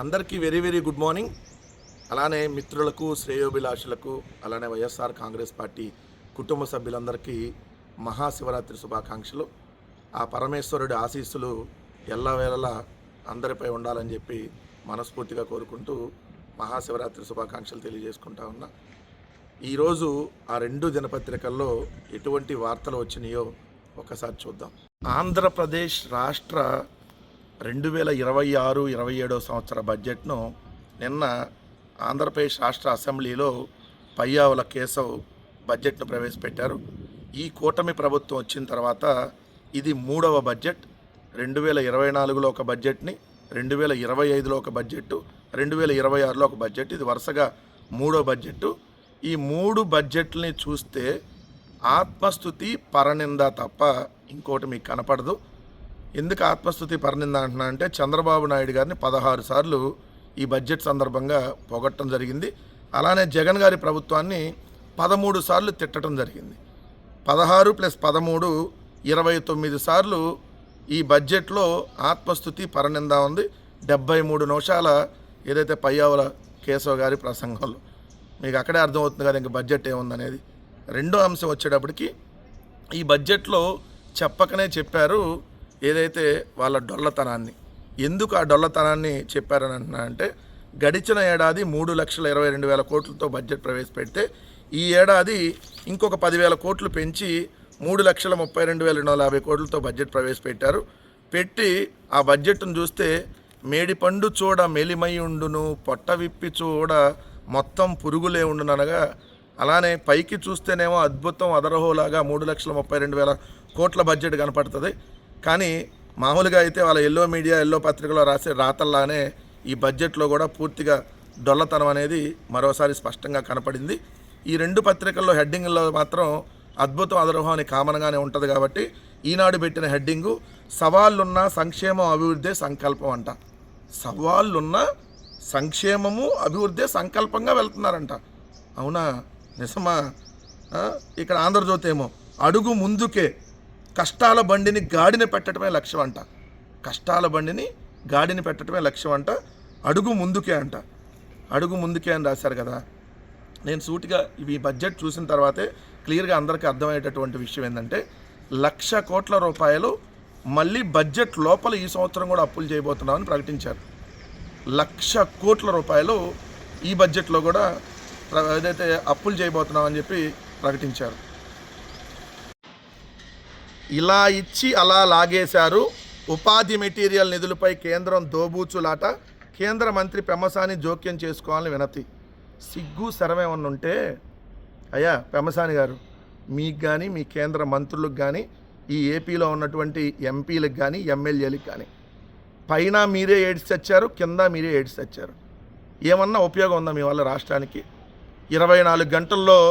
అందరికీ very very good morning. అలానే మిత్రులకు, శ్రేయోభిలాషులకు, అలానే వైఎస్ఆర్ కాంగ్రెస్ పార్టీ కుటుంబ సభ్యులందరికీ మహాశివరాత్రి శుభాకాంక్షలు. ఆ పరమేశ్వరుడి ఆశీస్సులు ఎల్లవేళలా అందరిపై ఉండాలని చెప్పి మనస్ఫూర్తిగా కోరుకుంటూ మహాశివరాత్రి శుభాకాంక్షలు తెలియజేసుకుంటా ఉన్నా. ఈరోజు ఆ రెండు దినపత్రికల్లో ఎటువంటి వార్తలు వచ్చినాయో ఒకసారి చూద్దాం. ఆంధ్రప్రదేశ్ రాష్ట్ర 2026-27 సంవత్సర బడ్జెట్ను నిన్న ఆంధ్రప్రదేశ్ రాష్ట్ర అసెంబ్లీలో పయ్యావుల కేశవ్ బడ్జెట్ను ప్రవేశపెట్టారు. ఈ కూటమి ప్రభుత్వం వచ్చిన తర్వాత ఇది మూడవ బడ్జెట్. 2024లో ఒక బడ్జెట్ని, 2025లో ఒక బడ్జెట్, 2026లో ఒక బడ్జెట్. ఇది వరుసగా మూడో బడ్జెట్. ఈ మూడు బడ్జెట్లని చూస్తే ఆత్మస్తుతి, పరనింద తప్ప ఇంకోటి మీకు కనపడదు. ఎందుకు ఆత్మస్తుతి, పరనింద అంటున్నా అంటే చంద్రబాబు నాయుడు గారిని 16 సార్లు ఈ బడ్జెట్ సందర్భంగా పొగట్టడం జరిగింది. అలానే జగన్ గారి ప్రభుత్వాన్ని 13 సార్లు తిట్టడం జరిగింది. 16 + 13 29 సార్లు ఈ బడ్జెట్లో ఆత్మస్తుతి, పరనింద ఉంది. 73 నిమిషాల ఏదైతే పయ్యావుల కేశవ్ గారి ప్రసంగంలో మీకు అక్కడే అర్థమవుతుంది కదా ఇంక బడ్జెట్ ఏముందనేది. రెండో అంశం వచ్చేటప్పటికి ఈ బడ్జెట్లో చెప్పకనే చెప్పారు ఏదైతే వాళ్ళ డొల్లతనాన్ని. ఎందుకు ఆ డొల్లతనాన్ని చెప్పారని అంటున్నా అంటే గడిచిన ఏడాది 3,22,000 కోట్లతో బడ్జెట్ ప్రవేశపెడితే ఈ ఏడాది ఇంకొక 10,000 కోట్లు పెంచి 3,32,250 కోట్లతో బడ్జెట్ ప్రవేశపెట్టారు. పెట్టి ఆ బడ్జెట్ను చూస్తే మేడిపండు చూడ మెలిమై ఉండును, పొట్ట విప్పి చూడ మొత్తం పురుగులే ఉండుననగా, అలానే పైకి చూస్తేనేమో అద్భుతం అదరహోలాగా 3,32,000 కోట్ల బడ్జెట్ కనపడుతుంది. కానీ మామూలుగా అయితే వాళ్ళ ఎల్లో మీడియా, ఎల్లో పత్రికలో రాసే రాతల్లానే ఈ బడ్జెట్లో కూడా పూర్తిగా డొల్లతనం అనేది మరోసారి స్పష్టంగా కనపడింది. ఈ రెండు పత్రికల్లో హెడ్డింగ్లో మాత్రం అద్భుతం అదరహం అని కామన్గానే ఉంటుంది. కాబట్టి ఈనాడు పెట్టిన హెడ్డింగు సవాళ్ళున్న సంక్షేమం అభివృద్ధి సంకల్పం అంట. సవాళ్ళున్న సంక్షేమము అభివృద్ధి సంకల్పంగా వెళ్తున్నారంట. అవునా, నిజమా? ఇక్కడ ఆంధ్రజ్యోతి ఏమో అడుగు ముందుకే కష్టాల బండిని గాడిని పెట్టడమే లక్ష్యం అంట. కష్టాల బండిని గాడిని పెట్టడమే లక్ష్యం అంట. అడుగు ముందుకే అంట. అడుగు ముందుకే అని రాశారు కదా. నేను సూటిగా ఈ బడ్జెట్ చూసిన తర్వాతే క్లియర్గా అందరికీ అర్థమయ్యేటటువంటి విషయం ఏంటంటే 1,00,000 కోట్ల రూపాయలు మళ్ళీ బడ్జెట్ లోపల ఈ సంవత్సరం కూడా అప్పులు చేయబోతున్నామని ప్రకటించారు. 1,00,000 కోట్ల రూపాయలు ఈ బడ్జెట్లో కూడా ఏదైతే అప్పులు చేయబోతున్నామని చెప్పి ప్రకటించారు. ఇలా ఇచ్చి అలా లాగేశారు. ఉపాధి మెటీరియల్ నిధులపై కేంద్రం దోబూచులాట. కేంద్ర మంత్రి పెమ్మసాని జోక్యం చేసుకోవాలని వినతి. సిగ్గు శరమేమన్నా ఉంటే అయ్యా పెమ్మసాని గారు, మీకు కానీ మీ కేంద్ర మంత్రులకు కానీ ఈ ఏపీలో ఉన్నటువంటి ఎంపీలకు కానీ ఎమ్మెల్యేలకు కానీ పైన మీరే ఏడ్చి తెచ్చారు, కింద మీరే ఏడ్చి తెచ్చారు. ఏమన్నా ఉపయోగం ఉందా మీ వల్ల రాష్ట్రానికి? 24 గంటల్లో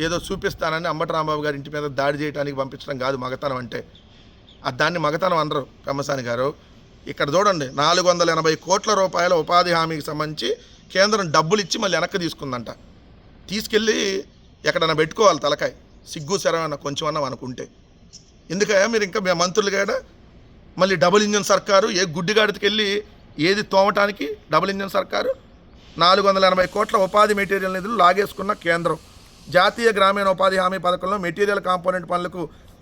ఏదో చూపిస్తానని అంబటి రాంబాబు గారి ఇంటి మీద దాడి చేయడానికి పంపించడం కాదు మగతనం అంటే. దాన్ని మగతనం అనరు పెమ్మసాని గారు. ఇక్కడ చూడండి, 480 కోట్ల రూపాయల ఉపాధి హామీకి సంబంధించి కేంద్రం డబ్బులు ఇచ్చి మళ్ళీ వెనక్కి తీసుకుందంట. తీసుకెళ్ళి ఎక్కడన్నా పెట్టుకోవాలి తలకాయ. సిగ్గు శరమన్న కొంచెమన్నా అనుకుంటే ఎందుకయ్యా మీరు ఇంకా మీ మంత్రులు కాడ మళ్ళీ డబుల్ ఇంజన్ సర్కారు? ఏ గుడ్డిగాడికి వెళ్ళి ఏది తోమటానికి డబుల్ ఇంజన్ సర్కారు? 480 కోట్ల ఉపాధి మెటీరియల్ నిధులు లాగేసుకున్న కేంద్రం. జాతీయ గ్రామీణ ఉపాధి హామీ పథకంలో మెటీరియల్ కాంపోనెంట్ పనులకు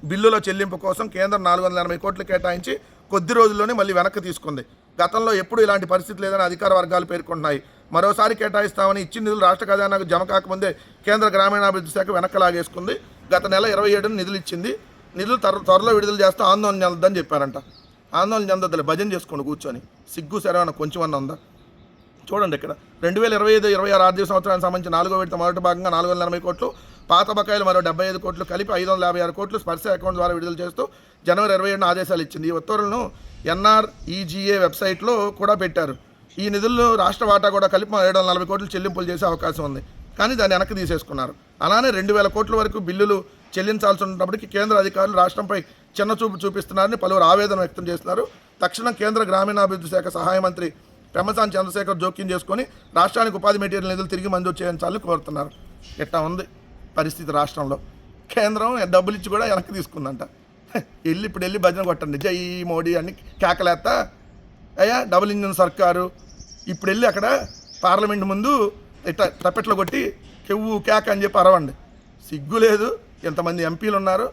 బిల్లుల చెల్లింపు కోసం కేంద్రం 480 కోట్లు కేటాయించి కొద్ది రోజుల్లోనే మళ్ళీ వెనక్కి తీసుకుంది. గతంలో ఎప్పుడు ఇలాంటి పరిస్థితి లేదని అధికార వర్గాలు పేర్కొంటున్నాయి. మరోసారి కేటాయిస్తామని ఇచ్చిన నిధులు రాష్ట్ర ఖజానాకు జమ కాకముందే కేంద్ర గ్రామీణాభివృద్ధి శాఖ వెనక్కి లాగేసుకుంది. గత నెల 27న నిధులు ఇచ్చింది. నిధులు త్వరలో విడుదల చేస్తూ ఆందోళన చెందొద్దని చెప్పారంట. ఆందోళన చెందొద్దులే, భజన చేసుకోండి కూర్చొని. సిగ్గు శరవణ కొంచెమన్నా ఉందా? చూడండి ఇక్కడ 2025-26 ఆర్థిక సంవత్సరానికి సంబంధించి 4వ విడత మొదటి భాగంగా 480 కోట్లు, పాత బకాయిలు మరో 75 కోట్లు కలిపి 556 కోట్లు స్పర్శ అకౌంట్ ద్వారా విడుదల చేస్తూ జనవరి 27న ఆదేశాలు ఇచ్చింది. ఈ ఉత్తర్వులను NREGA వెబ్సైట్లో కూడా పెట్టారు. ఈ నిధుల్లో రాష్ట్ర వాటా కూడా కలిపి 740 కోట్లు చెల్లింపులు చేసే అవకాశం ఉంది. కానీ దాన్ని వెనక్కి తీసేసుకున్నారు. అలానే 2,000 కోట్ల వరకు బిల్లులు చెల్లించాల్సి ఉన్నప్పటికీ కేంద్ర అధికారులు రాష్ట్రంపై చిన్నచూపు చూపిస్తున్నారని పలువురు ఆవేదన వ్యక్తం చేస్తున్నారు. తక్షణం కేంద్ర గ్రామీణాభివృద్ధి శాఖ సహాయ మంత్రి పెమ్మసాని చంద్రశేఖర్ జోక్యం చేసుకొని రాష్ట్రానికి ఉపాధి మెటీరియల్ నిధులు తిరిగి మంజూరు చేయించాలని కోరుతున్నారు. ఎట్లా ఉంది పరిస్థితి రాష్ట్రంలో? కేంద్రం డబ్బులు ఇచ్చి కూడా వెనక్కి తీసుకుందంట. ఇప్పుడు వెళ్ళి భజన కొట్టండి, జై మోడీ అని కేకలేస్తా. అయ్యా డబుల్ ఇంజన్ సర్కారు, ఇప్పుడు వెళ్ళి అక్కడ పార్లమెంట్ ముందు ఇట్లా తప్పెట్లో కొట్టి కెవ్వు కేక అని చెప్పి అరవండి. సిగ్గు లేదు. ఎంతమంది ఎంపీలు ఉన్నారు,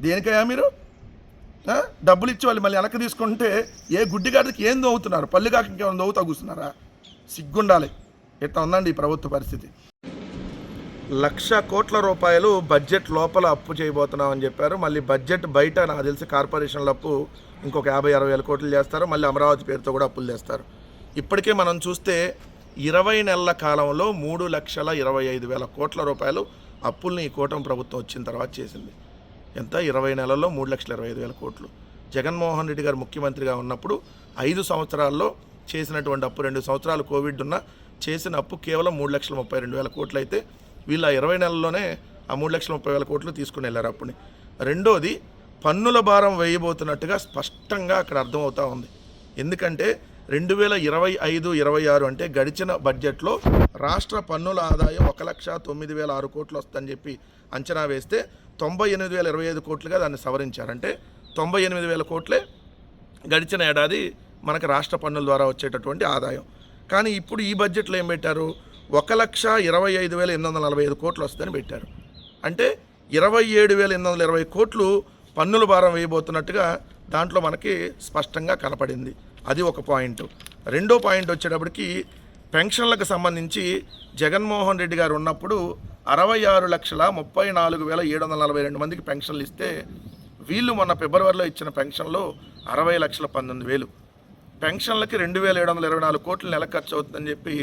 దేనికయ్యా మీరు డబ్బులు ఇచ్చి వాళ్ళు మళ్ళీ వెనక్కి తీసుకుంటే ఏ గుడ్డిగాడికి ఏం దోవుతున్నారు? పళ్ళు కాక ఇంకేమైనా దోవుతా కూర్చున్నారా? సిగ్గుండాలి. ఇట్లా ఉందండి ఈ ప్రభుత్వ పరిస్థితి. 1,00,000 కోట్ల రూపాయలు బడ్జెట్ లోపల అప్పు చేయబోతున్నామని చెప్పారు. మళ్ళీ బడ్జెట్ బయట నాకు తెలిసి కార్పొరేషన్ల అప్పు ఇంకొక 50-60 వేల కోట్లు చేస్తారు. మళ్ళీ అమరావతి పేరుతో కూడా అప్పులు చేస్తారు. ఇప్పటికే మనం చూస్తే 20 నెలల కాలంలో 3,25,000 కోట్ల రూపాయలు అప్పుల్ని ఈ కూటమి ప్రభుత్వం వచ్చిన తర్వాత చేసింది. ఎంత? 20 నెలల్లో 3,25,000 కోట్లు. జగన్మోహన్ రెడ్డి గారు ముఖ్యమంత్రిగా ఉన్నప్పుడు 5 సంవత్సరాల్లో చేసినటువంటి అప్పు, 2 సంవత్సరాలు కోవిడ్ ఉన్న చేసిన అప్పు కేవలం 3,32,000 కోట్లు అయితే వీళ్ళ 20 నెలల్లోనే ఆ 3,30,000 కోట్లు తీసుకుని వెళ్ళారు అప్పుని. రెండోది, పన్నుల భారం వేయబోతున్నట్టుగా స్పష్టంగా అక్కడ అర్థమవుతూ ఉంది. ఎందుకంటే 2025-26 అంటే గడిచిన బడ్జెట్లో రాష్ట్ర పన్నుల ఆదాయం 1,09,006 కోట్లు వస్తుందని చెప్పి అంచనా వేస్తే 98,025 కోట్లుగా దాన్ని సవరించారంటే 98,000 కోట్లే గడిచిన ఏడాది మనకు రాష్ట్ర పన్నుల ద్వారా వచ్చేటటువంటి ఆదాయం. కానీ ఇప్పుడు ఈ బడ్జెట్లో ఏం పెట్టారు? 1,25,845 కోట్లు వస్తుందని పెట్టారు. అంటే 27,820 కోట్లు పన్నుల భారం వేయబోతున్నట్టుగా దాంట్లో మనకి స్పష్టంగా కనపడింది. అది ఒక పాయింట్. రెండో పాయింట్ వచ్చేటప్పటికి పెన్షన్లకు సంబంధించి జగన్మోహన్ రెడ్డి గారు ఉన్నప్పుడు 66,34,742 మందికి పెన్షన్లు ఇస్తే వీళ్ళు మొన్న ఫిబ్రవరిలో ఇచ్చిన పెన్షన్లు 60,19,000. పెన్షన్లకి 2,724 కోట్లు నెల ఖర్చు అవుతుందని చెప్పి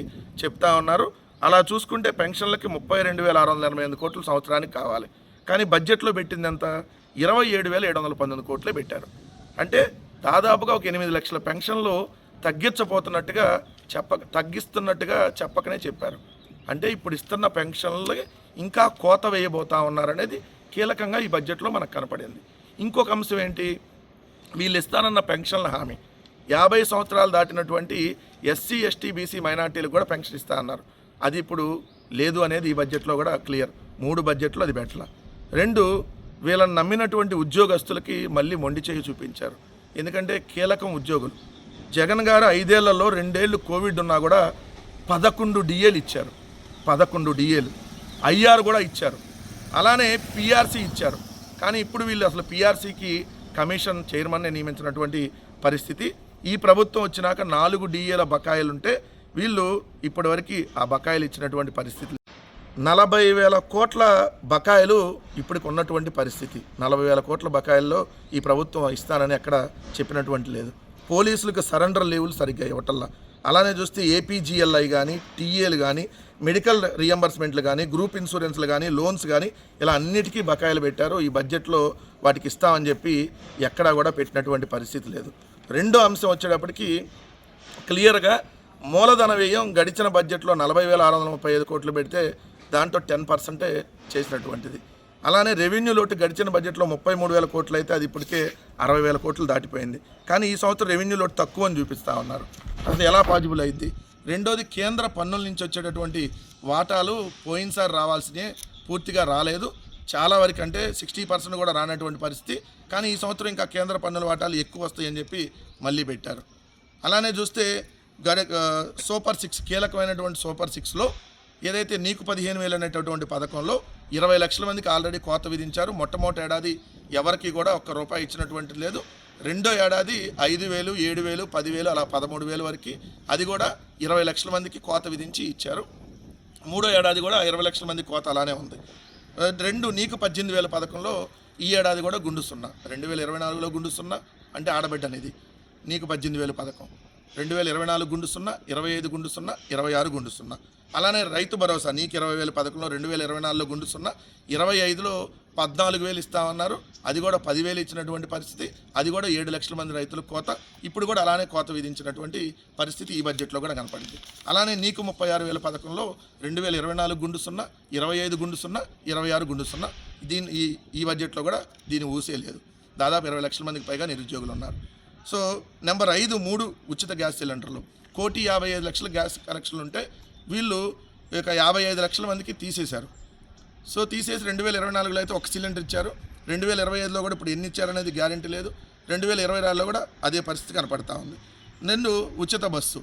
చెప్తా ఉన్నారు. అలా చూసుకుంటే పెన్షన్లకి 32,688 కోట్లు సంవత్సరానికి కావాలి. కానీ బడ్జెట్లో పెట్టింది ఎంత? 27,719 కోట్లే పెట్టారు. అంటే దాదాపుగా ఒక 8 లక్షల పెన్షన్లు తగ్గిస్తున్నట్టుగా చెప్పకనే చెప్పారు. అంటే ఇప్పుడు ఇస్తున్న పెన్షన్లు ఇంకా కోత వేయబోతా ఉన్నారనేది కీలకంగా ఈ బడ్జెట్లో మనకు కనపడింది. ఇంకొక అంశం ఏంటి? వీళ్ళు ఇస్తానన్న పెన్షన్ల హామీ 50 సంవత్సరాలు దాటినటువంటి ఎస్సీ, ఎస్టీ, బీసీ మైనార్టీలకు కూడా పెన్షన్ ఇస్తా అన్నారు. అది ఇప్పుడు లేదు అనేది ఈ బడ్జెట్లో కూడా క్లియర్. 3 బడ్జెట్లో అది పెట్టాల. 2, వీళ్ళని నమ్మినటువంటి ఉద్యోగస్తులకి మళ్ళీ మొండి చేయి చూపించారు. ఎందుకంటే కీలకం ఉద్యోగులు. జగన్ గారు 5 ఏళ్లలో 2 ఏళ్ళు కోవిడ్ ఉన్నా కూడా 11 డిఏలు ఇచ్చారు. 11 డిఏలు. ఐఆర్ కూడా ఇచ్చారు. అలానే పిఆర్సీ ఇచ్చారు. కానీ ఇప్పుడు వీళ్ళు అసలు పిఆర్సీకి కమిషన్ చైర్మన్నే నియమించినటువంటి పరిస్థితి. ఈ ప్రభుత్వం వచ్చినాక 4 డిఏల బకాయిలు ఉంటే వీళ్ళు ఇప్పటివరకు ఆ బకాయిలు ఇచ్చినటువంటి పరిస్థితి. 40,000 కోట్ల బకాయిలు ఇప్పటికి ఉన్నటువంటి పరిస్థితి. 40,000 కోట్ల బకాయిల్లో ఈ ప్రభుత్వం ఇస్తానని ఎక్కడ చెప్పినటువంటి లేదు. పోలీసులకు సరెండర్ లీవులు సరిగ్గా ఇవ్వటల్లా. అలానే చూస్తే ఏపీజీఎల్ఐ కానీ, టీఏలు కానీ, మెడికల్ రియంబర్స్మెంట్లు కానీ, గ్రూప్ ఇన్సూరెన్స్లు కానీ, లోన్స్ కానీ ఇలా అన్నిటికీ బకాయిలు పెట్టారు. ఈ బడ్జెట్లో వాటికి ఇస్తామని చెప్పి ఎక్కడా కూడా పెట్టినటువంటి పరిస్థితి లేదు. రెండో అంశం వచ్చేటప్పటికి క్లియర్గా మూలధన వ్యయం గడిచిన బడ్జెట్లో 40,635 కోట్లు పెడితే దాంట్లో 10% చేసినటువంటిది. అలానే రెవెన్యూ లోటు గడిచిన బడ్జెట్లో 33,000 కోట్లు అయితే అది ఇప్పటికే 60,000 కోట్లు దాటిపోయింది. కానీ ఈ సంవత్సరం రెవెన్యూ లోటు తక్కువ అని చూపిస్తూ ఉన్నారు. అది ఎలా పాజిబుల్ అయింది? రెండోది, కేంద్ర పన్నుల నుంచి వచ్చేటటువంటి వాటాలు పోయినసారి రావాల్సినే పూర్తిగా రాలేదు. చాలా వరకు అంటే 60% కూడా రానటువంటి పరిస్థితి. కానీ ఈ సంవత్సరం ఇంకా కేంద్ర పన్నుల వాటాలు ఎక్కువ వస్తాయని చెప్పి మళ్ళీ పెట్టారు. అలానే చూస్తే సూపర్ 6 కీలకమైనటువంటి సూపర్ 6లో ఏదైతే నీకు 15,000 అనేటటువంటి పథకంలో 20 లక్షల మందికి ఆల్రెడీ కోత విధించారు. మొట్టమొదటి ఏడాది ఎవరికి కూడా ₹1 ఇచ్చినటువంటి లేదు. రెండో ఏడాది 5,000, 7,000, 10,000 అలా 13,000 వరకు అది కూడా 20 లక్షల మందికి కోత విధించి ఇచ్చారు. మూడో ఏడాది కూడా 20 లక్షల మంది కోత అలానే ఉంది. 2 నీకు 18,000 పథకంలో ఈ ఏడాది కూడా గుండు 0. 2024లో గుండు 0 అంటే ఆడబిడ్డ అనేది నీకు 18,000 పథకం. 2024 గుండు 0, 25 గుండు 0, 26 గుండు 0. అలానే రైతు భరోసా నీకు 20,000 పథకంలో 2024లో గుండు 0, 25లో 14,000 ఇస్తామన్నారు. అది కూడా 10,000 ఇచ్చినటువంటి పరిస్థితి. అది కూడా 7 లక్షల మంది రైతులకు కోత. ఇప్పుడు కూడా అలానే కోత విధించినటువంటి పరిస్థితి ఈ బడ్జెట్లో కూడా కనపడింది. అలానే నీకు 36,000 పథకంలో 2024 గుండు 0, 25 గుండు 0, 26 గుండు 0. ఈ బడ్జెట్లో కూడా దీన్ని ఊసేయలేదు. దాదాపు 20 లక్షల మందికి పైగా నిరుద్యోగులు ఉన్నారు. సో నెంబర్ 5, 3 ఉచిత గ్యాస్ సిలిండర్లు 1,55,00,000 గ్యాస్ కనెక్షన్లు ఉంటే వీళ్ళు ఇక 55 లక్షల మందికి తీసేశారు. సో తీసేసి 2024లో అయితే 1 సిలిండర్ ఇచ్చారు. 2025లో కూడా ఇప్పుడు ఎన్ని ఇచ్చారనేది గ్యారెంటీ లేదు. 2026లో కూడా అదే పరిస్థితి కనపడతా ఉంది. 2 ఉచిత బస్సు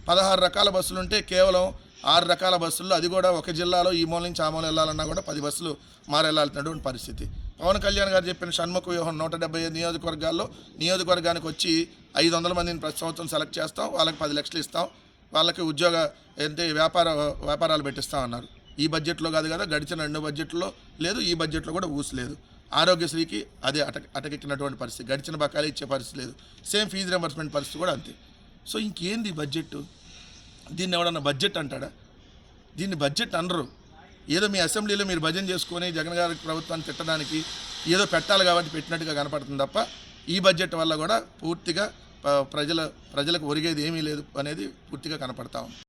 16 రకాల బస్సులు ఉంటే కేవలం 6 రకాల బస్సుల్లో, అది కూడా ఒక జిల్లాలో ఈ మూల నుంచి ఆ మూల వెళ్ళాలన్నా కూడా 10 బస్సులు మారెళ్ళాల్సినటువంటి పరిస్థితి. పవన్ కళ్యాణ్ గారు చెప్పిన షణ్ముఖ వ్యూహం 175 నియోజకవర్గాల్లో నియోజకవర్గానికి వచ్చి 500 మందిని ప్రతి సంవత్సరం సెలెక్ట్ చేస్తాం, వాళ్ళకి 10 లక్షలు ఇస్తాం, వాళ్ళకి ఉద్యోగ అంటే వ్యాపారాలు పెట్టిస్తాం అన్నారు. ఈ బడ్జెట్లో కాదు కదా, గడిచిన 2 బడ్జెట్లో లేదు, ఈ బడ్జెట్లో కూడా ఊసలేదు. ఆరోగ్యశ్రీకి అదే అటకెక్కినటువంటి పరిస్థితి, గడిచిన బకాయిలు ఇచ్చే పరిస్థితి లేదు. సేమ్ ఫీజు రింబర్స్మెంట్ పరిస్థితి కూడా అంతే. సో ఇంకేంది బడ్జెట్? దీన్ని ఎవడన్నా బడ్జెట్ అంటాడా? దీన్ని బడ్జెట్ అనరు. ఏదో మీ అసెంబ్లీలో మీరు భజన చేసుకొని జగన్ గారి ప్రభుత్వాన్ని తిట్టడానికి ఏదో పెట్టాలి కాబట్టి పెట్టినట్టుగా కనపడుతుంది తప్ప ఈ బడ్జెట్ వల్ల కూడా పూర్తిగా ప్రజలకు ఒరిగేది ఏమీ లేదు అనేది పూర్తిగా కనపడతా ఉంది.